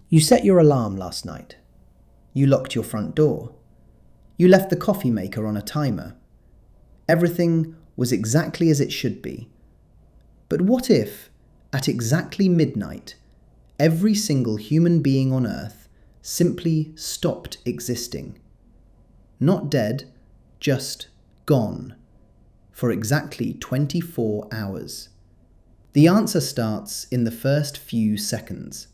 You set your alarm last night. You locked your front door. You left the coffee maker on a timer. Everything was exactly as it should be. But what if, at exactly midnight, every single human being on Earth simply stopped existing? Not dead, just gone. For exactly 24 hours. The answer starts in the first few seconds.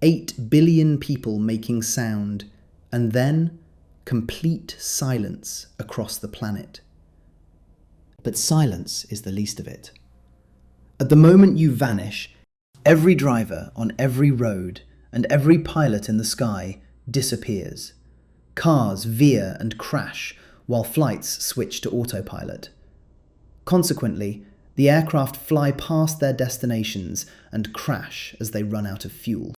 8 billion people making sound, and then complete silence across the planet. But silence is the least of it. At the moment you vanish, every driver on every road and every pilot in the sky disappears. Cars veer and crash while flights switch to autopilot. Consequently, the aircraft fly past their destinations and crash as they run out of fuel.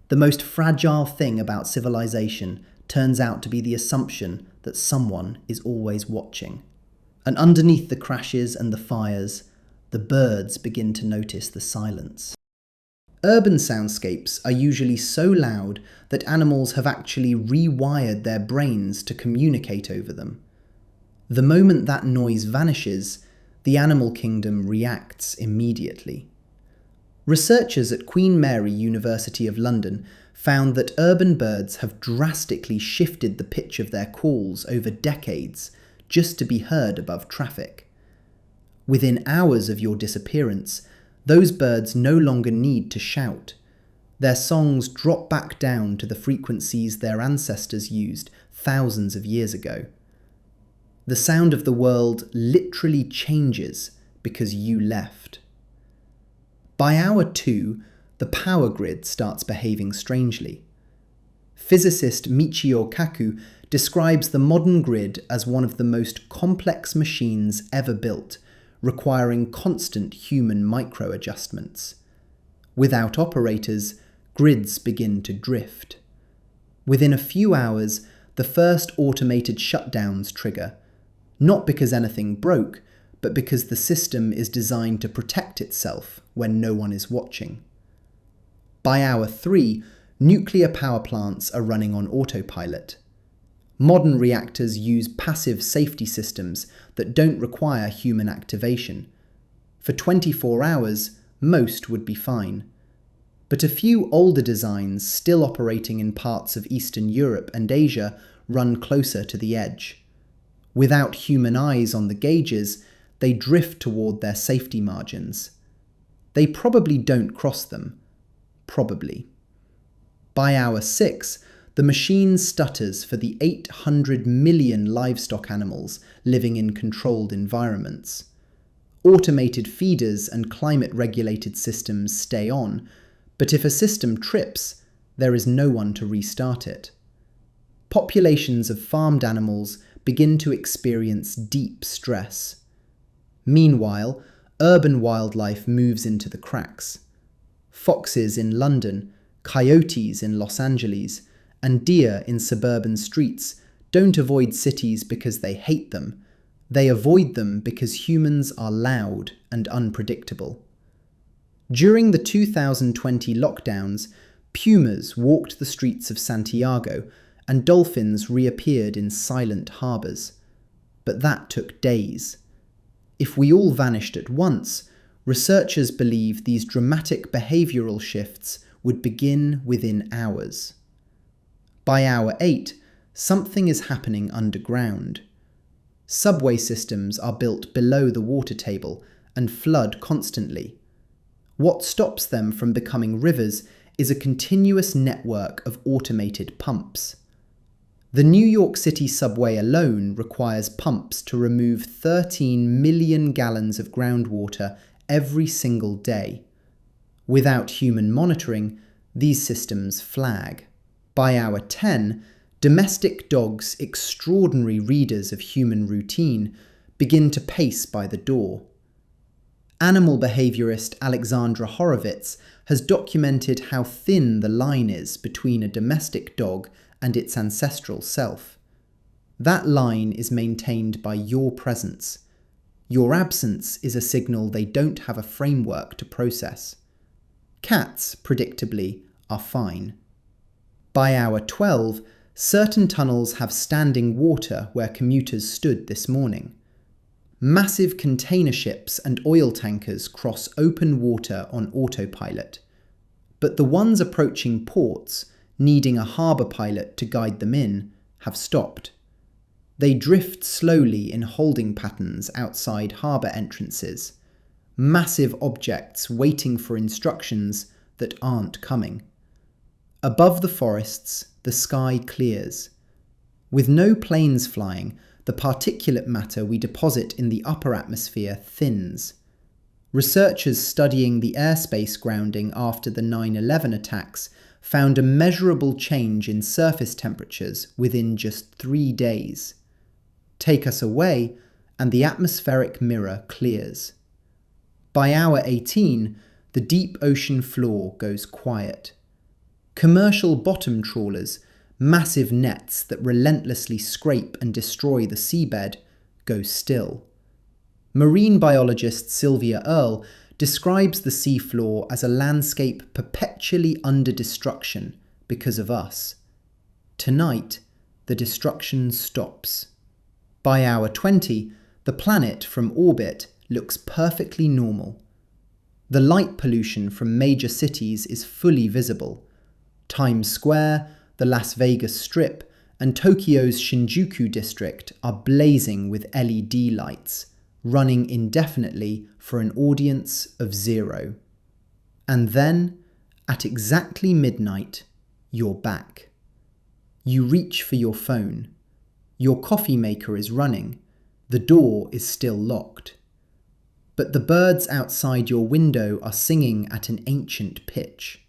The most fragile thing about civilization turns out to be the assumption that someone is always watching. And underneath the crashes and the fires, the birds begin to notice the silence. Urban soundscapes are usually so loud that animals have actually rewired their brains to communicate over them. The moment that noise vanishes, the animal kingdom reacts immediately. Researchers at Queen Mary University of London found that urban birds have drastically shifted the pitch of their calls over decades just to be heard above traffic. Within hours of your disappearance, those birds no longer need to shout. Their songs drop back down to the frequencies their ancestors used thousands of years ago. The sound of the world literally changes because you left. By hour 2, the power grid starts behaving strangely. Physicist Michio Kaku describes the modern grid as one of the most complex machines ever built, requiring constant human micro-adjustments. Without operators, grids begin to drift. Within a few hours, the first automated shutdowns trigger, not because anything broke, but because the system is designed to protect itself when no one is watching. By hour 3, nuclear power plants are running on autopilot. Modern reactors use passive safety systems that don't require human activation. For 24 hours, most would be fine. But a few older designs still operating in parts of Eastern Europe and Asia run closer to the edge. Without human eyes on the gauges, they drift toward their safety margins. They probably don't cross them. Probably. By hour 6, the machine stutters for the 800 million livestock animals living in controlled environments. Automated feeders and climate-regulated systems stay on, but if a system trips, there is no one to restart it. Populations of farmed animals begin to experience deep stress. Meanwhile, urban wildlife moves into the cracks. Foxes in London, coyotes in Los Angeles, and deer in suburban streets don't avoid cities because they hate them. They avoid them because humans are loud and unpredictable. During the 2020 lockdowns, pumas walked the streets of Santiago and dolphins reappeared in silent harbours. But that took days. If we all vanished at once, researchers believe these dramatic behavioural shifts would begin within hours. By hour 8, something is happening underground. Subway systems are built below the water table and flood constantly. What stops them from becoming rivers is a continuous network of automated pumps. The New York City subway alone requires pumps to remove 13 million gallons of groundwater every single day. Without human monitoring, these systems flag. By hour 10, domestic dogs, extraordinary readers of human routine, begin to pace by the door. Animal behaviourist Alexandra Horowitz has documented how thin the line is between a domestic dog and its ancestral self. That line is maintained by your presence. Your absence is a signal they don't have a framework to process. Cats, predictably, are fine. By hour 12, certain tunnels have standing water where commuters stood this morning. Massive container ships and oil tankers cross open water on autopilot, but the ones approaching ports, needing a harbour pilot to guide them in, have stopped. They drift slowly in holding patterns outside harbour entrances, massive objects waiting for instructions that aren't coming. Above the forests, the sky clears. With no planes flying, the particulate matter we deposit in the upper atmosphere thins. Researchers studying the airspace grounding after the 9/11 attacks found a measurable change in surface temperatures within just 3 days. Take us away, and the atmospheric mirror clears. By hour 18, the deep ocean floor goes quiet. Commercial bottom trawlers, massive nets that relentlessly scrape and destroy the seabed, go still. Marine biologist Sylvia Earle describes the seafloor as a landscape perpetually under destruction because of us. Tonight, the destruction stops. By hour 20, the planet from orbit looks perfectly normal. The light pollution from major cities is fully visible. Times Square, the Las Vegas Strip, and Tokyo's Shinjuku district are blazing with LED lights, running indefinitely for an audience of 0. And then, at exactly midnight, you're back. You reach for your phone. Your coffee maker is running. The door is still locked. But the birds outside your window are singing at an ancient pitch.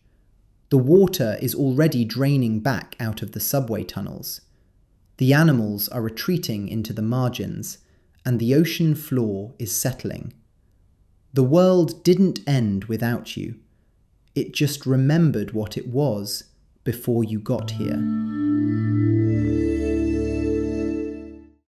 The water is already draining back out of the subway tunnels. The animals are retreating into the margins, and the ocean floor is settling. The world didn't end without you. It just remembered what it was before you got here.